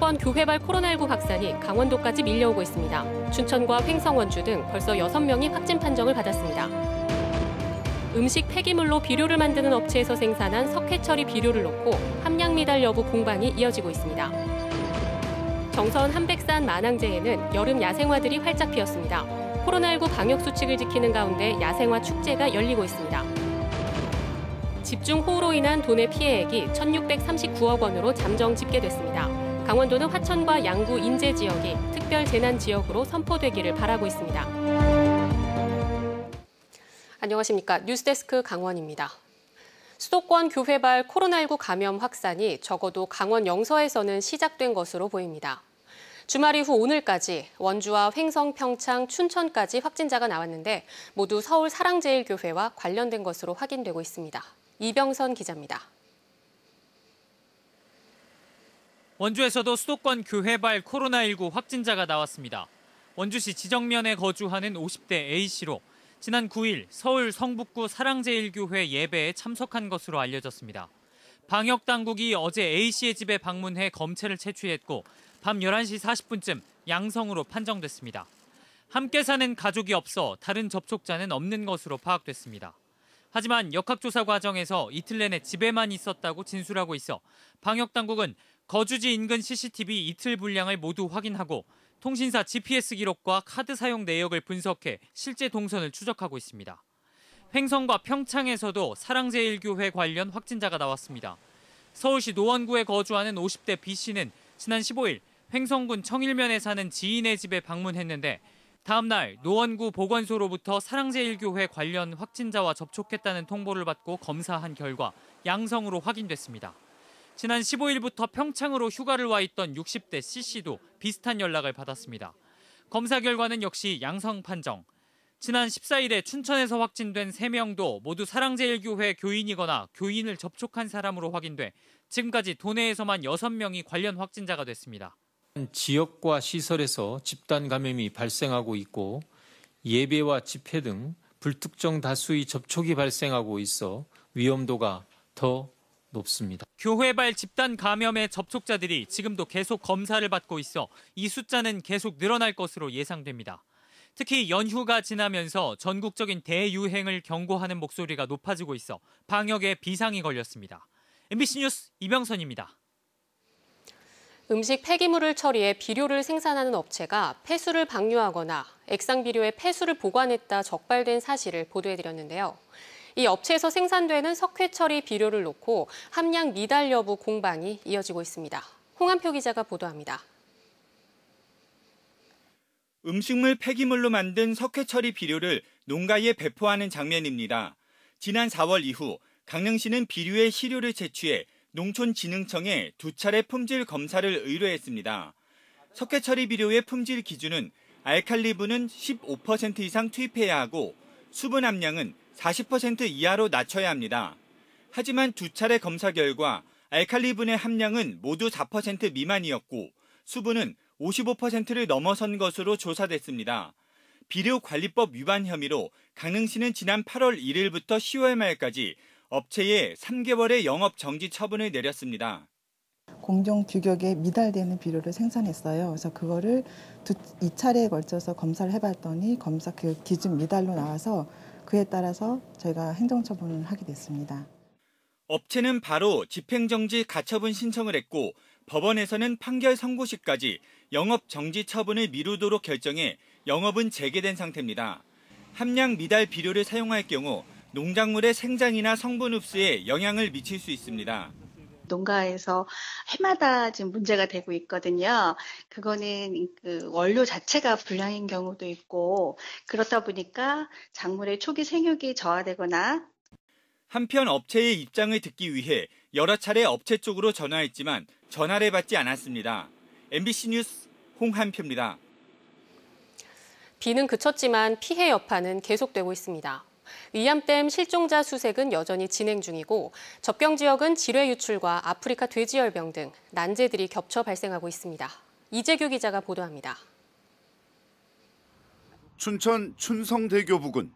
수도권 교회발 코로나19 확산이 강원도까지 밀려오고 있습니다. 춘천과 횡성, 원주 등 벌써 6명이 확진 판정을 받았습니다. 음식 폐기물로 비료를 만드는 업체에서 생산한 석회처리 비료를 놓고 함량 미달 여부 공방이 이어지고 있습니다. 정선 한백산 만항제에는 여름 야생화들이 활짝 피었습니다. 코로나19 방역 수칙을 지키는 가운데 야생화 축제가 열리고 있습니다. 집중호우로 인한 돈의 피해액이 1,639억 원으로 잠정 집계됐습니다. 강원도는 화천과 양구, 인제 지역이 특별 재난 지역으로 선포되기를 바라고 있습니다. 안녕하십니까. 뉴스데스크 강원입니다. 수도권 교회발 코로나19 감염 확산이 적어도 강원 영서에서는 시작된 것으로 보입니다. 주말 이후 오늘까지 원주와 횡성, 평창, 춘천까지 확진자가 나왔는데 모두 서울 사랑제일교회와 관련된 것으로 확인되고 있습니다. 이병선 기자입니다. 원주에서도 수도권 교회발 코로나19 확진자가 나왔습니다. 원주시 지정면에 거주하는 50대 A씨로 지난 9일 서울 성북구 사랑제일교회 예배에 참석한 것으로 알려졌습니다. 방역당국이 어제 A씨의 집에 방문해 검체를 채취했고 밤 11시 40분쯤 양성으로 판정됐습니다. 함께 사는 가족이 없어 다른 접촉자는 없는 것으로 파악됐습니다. 하지만 역학조사 과정에서 이틀 내내 집에만 있었다고 진술하고 있어 방역당국은 거주지 인근 CCTV 이틀 분량을 모두 확인하고 통신사 GPS 기록과 카드 사용 내역을 분석해 실제 동선을 추적하고 있습니다. 횡성과 평창에서도 사랑제일교회 관련 확진자가 나왔습니다. 서울시 노원구에 거주하는 50대 B씨는 지난 15일 횡성군 청일면에 사는 지인의 집에 방문했는데 다음 날 노원구 보건소로부터 사랑제일교회 관련 확진자와 접촉했다는 통보를 받고 검사한 결과 양성으로 확인됐습니다. 지난 15일부터 평창으로 휴가를 와 있던 60대 C씨도 비슷한 연락을 받았습니다. 검사 결과는 역시 양성 판정. 지난 14일에 춘천에서 확진된 3명도 모두 사랑제일교회 교인이거나 교인을 접촉한 사람으로 확인돼 지금까지 도내에서만 6명이 관련 확진자가 됐습니다. 지역과 시설에서 집단 감염이 발생하고 있고 예배와 집회 등 불특정 다수의 접촉이 발생하고 있어 위험도가 더 높습니다. 교회발 집단 감염의 접촉자들이 지금도 계속 검사를 받고 있어 이 숫자는 계속 늘어날 것으로 예상됩니다. 특히 연휴가 지나면서 전국적인 대유행을 경고하는 목소리가 높아지고 있어 방역에 비상이 걸렸습니다. MBC 뉴스 이병선입니다. 음식 폐기물을 처리해 비료를 생산하는 업체가 폐수를 방류하거나 액상비료에 폐수를 보관했다 적발된 사실을 보도해드렸는데요. 이 업체에서 생산되는 석회처리 비료를 놓고 함량 미달 여부 공방이 이어지고 있습니다. 홍한표 기자가 보도합니다. 음식물 폐기물로 만든 석회처리 비료를 농가에 배포하는 장면입니다. 지난 4월 이후 강릉시는 비료의 시료를 채취해 농촌진흥청에 2차례 품질 검사를 의뢰했습니다. 석회처리 비료의 품질 기준은 알칼리분은 15% 이상 투입해야 하고 수분 함량은 40% 이하로 낮춰야 합니다. 하지만 2차례 검사 결과 알칼리분의 함량은 모두 4% 미만이었고 수분은 55%를 넘어선 것으로 조사됐습니다. 비료관리법 위반 혐의로 강릉시는 지난 8월 1일부터 10월 말까지 업체에 3개월의 영업 정지 처분을 내렸습니다. 공정 규격에 미달되는 비료를 생산했어요. 그래서 그거를 2차례에 걸쳐서 검사를 해봤더니 검사 그 기준 미달로 나와서 그에 따라서 저희가 행정처분을 하게 됐습니다. 업체는 바로 집행정지 가처분 신청을 했고 법원에서는 판결 선고 시까지 영업 정지 처분을 미루도록 결정해 영업은 재개된 상태입니다. 함량 미달 비료를 사용할 경우 농작물의 생장이나 성분 흡수에 영향을 미칠 수 있습니다. 농가에서 해마다 지금 문제가 되고 있거든요. 그거는 그 원료 자체가 불량인 경우도 있고 그렇다 보니까 작물의 초기 생육이 저하되거나 한편 업체의 입장을 듣기 위해 여러 차례 업체 쪽으로 전화했지만 전화를 받지 않았습니다. MBC 뉴스 홍한표입니다. 비는 그쳤지만 피해 여파는 계속되고 있습니다. 의암댐 실종자 수색은 여전히 진행 중이고 접경 지역은 지뢰 유출과 아프리카 돼지열병 등 난제들이 겹쳐 발생하고 있습니다. 이재규 기자가 보도합니다. 춘천 춘성대교 부근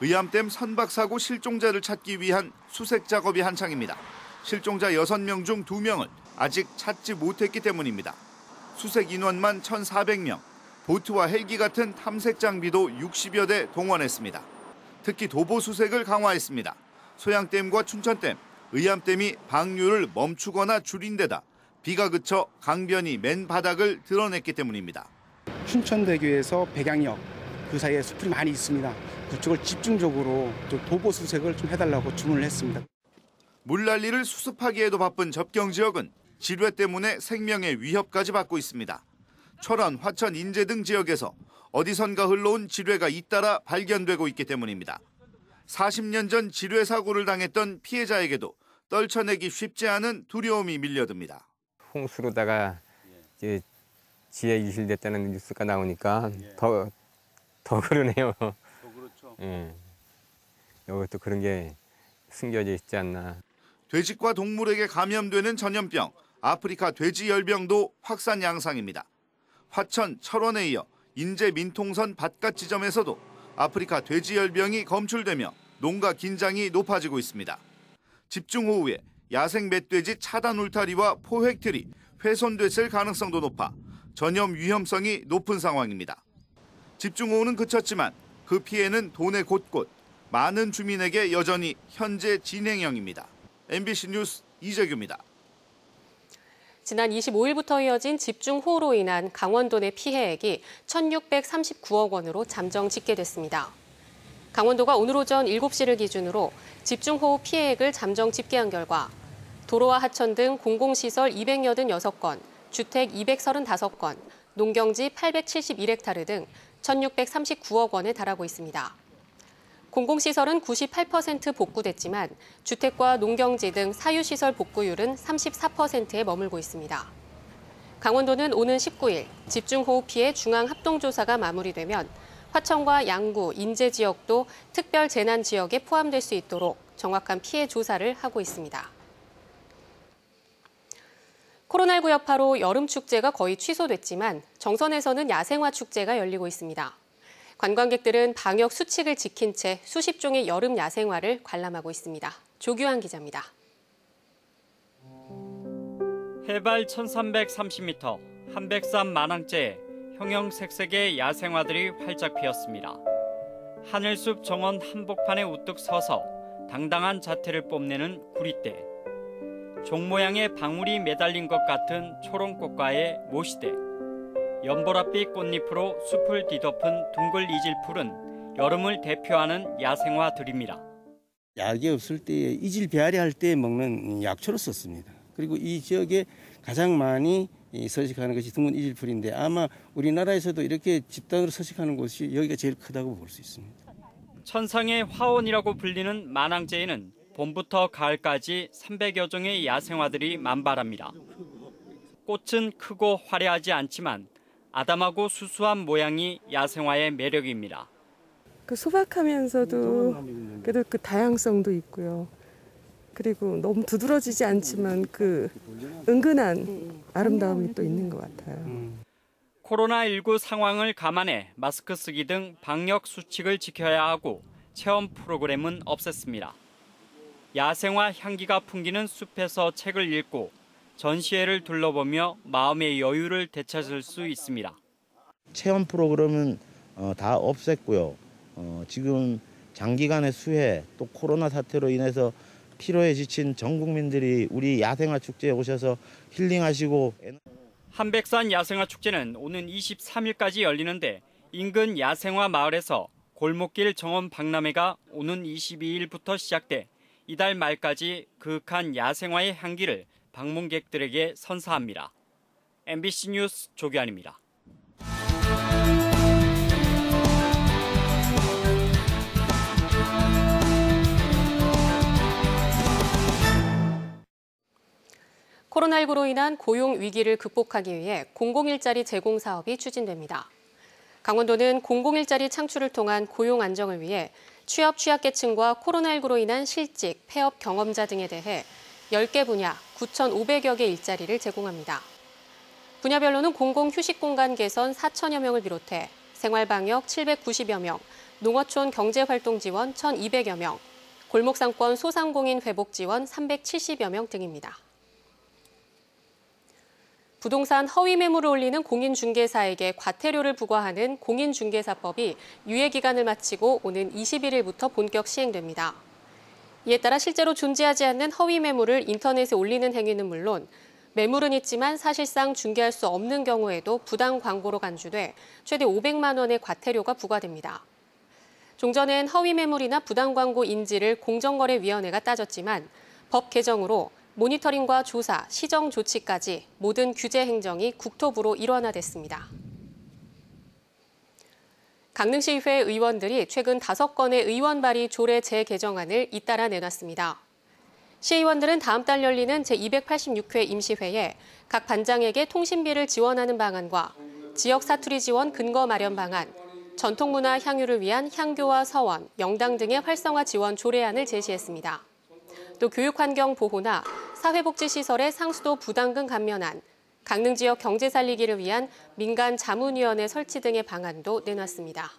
의암댐 선박사고 실종자를 찾기 위한 수색 작업이 한창입니다. 실종자 6명 중 2명을 아직 찾지 못했기 때문입니다. 수색 인원만 1,400명, 보트와 헬기 같은 탐색 장비도 60여 대 동원했습니다. 특히 도보 수색을 강화했습니다. 소양댐과 춘천댐, 의암댐이 방류를 멈추거나 줄인 데다 비가 그쳐 강변이 맨 바닥을 드러냈기 때문입니다. 춘천대교에서 백양역 그 사이에 숲이 많이 있습니다. 그쪽을 집중적으로 좀 도보 수색을 좀 해달라고 주문을 했습니다. 물난리를 수습하기에도 바쁜 접경 지역은 지뢰 때문에 생명의 위협까지 받고 있습니다. 철원, 화천, 인제 등 지역에서 어디선가 흘러온 지뢰가 잇따라 발견되고 있기 때문입니다. 40년 전 지뢰 사고를 당했던 피해자에게도 떨쳐내기 쉽지 않은 두려움이 밀려듭니다. 홍수로다가 이제 지하 유실됐다는 뉴스가 나오니까 더 그러네요. 더 그렇죠. 예. 이것도 그런 게 숨겨져 있지 않나. 돼지과 동물에게 감염되는 전염병, 아프리카 돼지열병도 확산 양상입니다. 화천, 철원에 이어 인제 민통선 밭갓 지점에서도 아프리카 돼지열병이 검출되며 농가 긴장이 높아지고 있습니다. 집중호우에 야생 멧돼지 차단 울타리와 포획틀이 훼손됐을 가능성도 높아 전염 위험성이 높은 상황입니다. 집중호우는 그쳤지만 그 피해는 도내 곳곳 많은 주민에게 여전히 현재 진행형입니다. MBC 뉴스 이재규입니다. 지난 25일부터 이어진 집중호우로 인한 강원도 내 피해액이 1,639억 원으로 잠정 집계됐습니다. 강원도가 오늘 오전 7시를 기준으로 집중호우 피해액을 잠정 집계한 결과 도로와 하천 등 공공시설 286건, 주택 235건, 농경지 871헥타르 등 1,639억 원에 달하고 있습니다. 공공시설은 98% 복구됐지만 주택과 농경지 등 사유시설 복구율은 34%에 머물고 있습니다. 강원도는 오는 19일 집중호우 피해 중앙합동조사가 마무리되면 화천과 양구, 인제 지역도 특별 재난 지역에 포함될 수 있도록 정확한 피해 조사를 하고 있습니다. 코로나19 여파로 여름 축제가 거의 취소됐지만 정선에서는 야생화 축제가 열리고 있습니다. 관광객들은 방역 수칙을 지킨 채 수십 종의 여름 야생화를 관람하고 있습니다. 조규환 기자입니다. 해발 1330m, 한백산 만항제에 형형색색의 야생화들이 활짝 피었습니다. 하늘숲 정원 한복판에 우뚝 서서 당당한 자태를 뽐내는 구리대, 종 모양의 방울이 매달린 것 같은 초롱꽃과의 모시대, 연보랏빛 꽃잎으로 숲을 뒤덮은 둥글 이질풀은 여름을 대표하는 야생화들입니다. 약이 없을 때 이질 배앓이 할 때 먹는 약초로 썼습니다. 그리고 이 지역에 가장 많이 서식하는 것이 둥근 이질풀인데 아마 우리나라에서도 이렇게 집단으로 서식하는 곳이 여기가 제일 크다고 볼 수 있습니다. 천상의 화원이라고 불리는 만항제에는 봄부터 가을까지 300여 종의 야생화들이 만발합니다. 꽃은 크고 화려하지 않지만 아담하고 수수한 모양이 야생화의 매력입니다. 소박하면서도 그래도 그 다양성도 있고요. 그리고 너무 두드러지지 않지만 그 은근한 아름다움이 또 있는 것 같아요. 코로나19 상황을 감안해 마스크 쓰기 등 방역 수칙을 지켜야 하고 체험 프로그램은 없앴습니다. 야생화 향기가 풍기는 숲에서 책을 읽고 전시회를 둘러보며 마음의 여유를 되찾을 수 있습니다. 체험 프로그램은 다 없앴고요. 지금 장기간의 수해 또 코로나 사태로 인해서 피로에 지친 전 국민들이 우리 야생화 축제에 오셔서 힐링하시고. 한백산 야생화 축제는 오는 23일까지 열리는데 인근 야생화 마을에서 골목길 정원 박람회가 오는 22일부터 시작돼 이달 말까지 그윽한 야생화의 향기를 방문객들에게 선사합니다. MBC 뉴스 조규환입니다. 코로나19로 인한 고용 위기를 극복하기 위해 공공일자리 제공 사업이 추진됩니다. 강원도는 공공일자리 창출을 통한 고용 안정을 위해 취약계층과 코로나19로 인한 실직, 폐업 경험자 등에 대해 10개 분야 9,500여 개 일자리를 제공합니다. 분야별로는 공공휴식공간 개선 4천여 명을 비롯해 생활방역 790여 명, 농어촌 경제활동 지원 1,200여 명, 골목상권 소상공인 회복 지원 370여 명 등입니다. 부동산 허위 매물을 올리는 공인중개사에게 과태료를 부과하는 공인중개사법이 유예기간을 마치고 오는 21일부터 본격 시행됩니다. 이에 따라 실제로 존재하지 않는 허위 매물을 인터넷에 올리는 행위는 물론 매물은 있지만 사실상 중개할 수 없는 경우에도 부당 광고로 간주돼 최대 500만 원의 과태료가 부과됩니다. 종전엔 허위 매물이나 부당 광고 인지를 공정거래위원회가 따졌지만 법 개정으로 모니터링과 조사, 시정 조치까지 모든 규제 행정이 국토부로 일원화됐습니다. 강릉시의회 의원들이 최근 5건의 의원 발의 조례 재개정안을 잇따라 내놨습니다. 시의원들은 다음 달 열리는 제286회 임시회에 각 반장에게 통신비를 지원하는 방안과 지역 사투리 지원 근거 마련 방안, 전통문화 향유를 위한 향교와 서원, 명당 등의 활성화 지원 조례안을 제시했습니다. 또 교육환경 보호나 사회복지시설의 상수도 부담금 감면안, 강릉 지역 경제 살리기를 위한 민간 자문위원회 설치 등의 방안도 내놨습니다.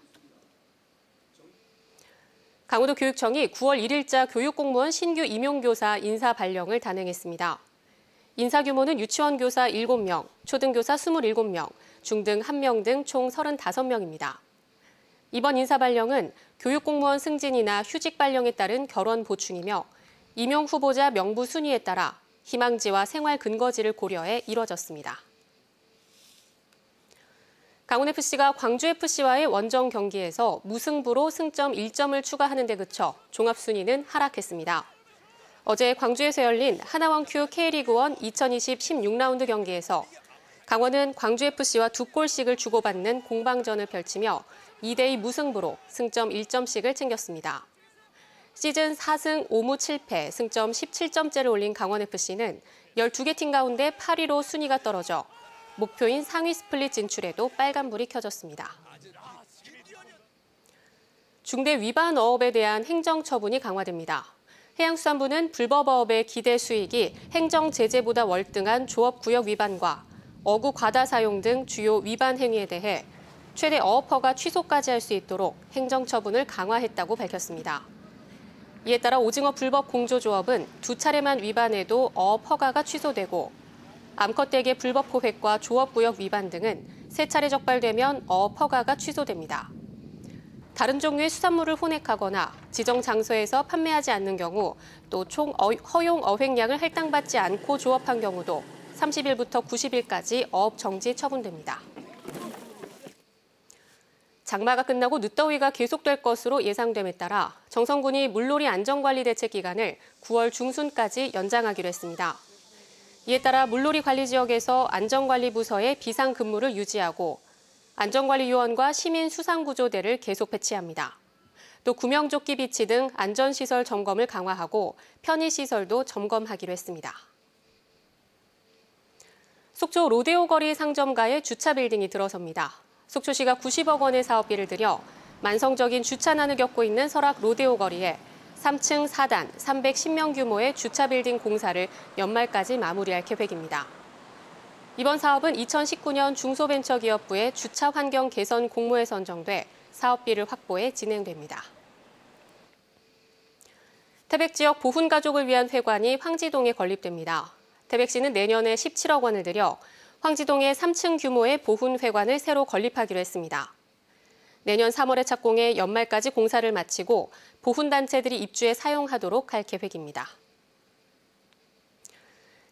강원도 교육청이 9월 1일자 교육공무원 신규 임용교사 인사 발령을 단행했습니다. 인사 규모는 유치원 교사 7명, 초등교사 27명, 중등 1명 등 총 35명입니다. 이번 인사 발령은 교육공무원 승진이나 휴직 발령에 따른 결원 보충이며 임용 후보자 명부 순위에 따라 희망지와 생활 근거지를 고려해 이뤄졌습니다. 강원FC가 광주FC와의 원정 경기에서 무승부로 승점 1점을 추가하는 데 그쳐 종합순위는 하락했습니다. 어제 광주에서 열린 하나원큐 K리그1 2020 16라운드 경기에서 강원은 광주FC와 2골씩을 주고받는 공방전을 펼치며 2대2 무승부로 승점 1점씩을 챙겼습니다. 시즌 4승 5무 7패, 승점 17점째를 올린 강원FC는 12개 팀 가운데 8위로 순위가 떨어져 목표인 상위 스플릿 진출에도 빨간불이 켜졌습니다. 중대 위반 어업에 대한 행정 처분이 강화됩니다. 해양수산부는 불법 어업의 기대 수익이 행정 제재보다 월등한 조업구역 위반과 어구 과다 사용 등 주요 위반 행위에 대해 최대 어업 허가 취소까지 할 수 있도록 행정 처분을 강화했다고 밝혔습니다. 이에 따라 오징어 불법 공조조업은 2차례만 위반해도 어업 허가가 취소되고 암컷대게 불법 포획과 조업구역 위반 등은 3차례 적발되면 어업 허가가 취소됩니다. 다른 종류의 수산물을 혼액하거나 지정 장소에서 판매하지 않는 경우 또 총 허용 어획량을 할당받지 않고 조업한 경우도 30일부터 90일까지 어업 정지 처분됩니다. 장마가 끝나고 늦더위가 계속될 것으로 예상됨에 따라 정성군이 물놀이 안전관리 대책 기간을 9월 중순까지 연장하기로 했습니다. 이에 따라 물놀이 관리 지역에서 안전관리부서의 비상근무를 유지하고 안전관리요원과 시민수상구조대를 계속 배치합니다. 또 구명조끼 비치 등 안전시설 점검을 강화하고 편의시설도 점검하기로 했습니다. 속초 로데오 거리 상점가에 주차 빌딩이 들어섭니다. 속초시가 90억 원의 사업비를 들여 만성적인 주차난을 겪고 있는 설악 로데오 거리에 3층 4단 310명 규모의 주차 빌딩 공사를 연말까지 마무리할 계획입니다. 이번 사업은 2019년 중소벤처기업부의 주차 환경 개선 공모에 선정돼 사업비를 확보해 진행됩니다. 태백 지역 보훈 가족을 위한 회관이 황지동에 건립됩니다. 태백시는 내년에 17억 원을 들여 황지동에 3층 규모의 보훈 회관을 새로 건립하기로 했습니다. 내년 3월에 착공해 연말까지 공사를 마치고 보훈단체들이 입주해 사용하도록 할 계획입니다.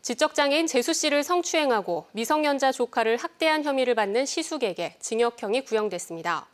지적장애인 재수 씨를 성추행하고 미성년자 조카를 학대한 혐의를 받는 시숙에게 징역형이 구형됐습니다.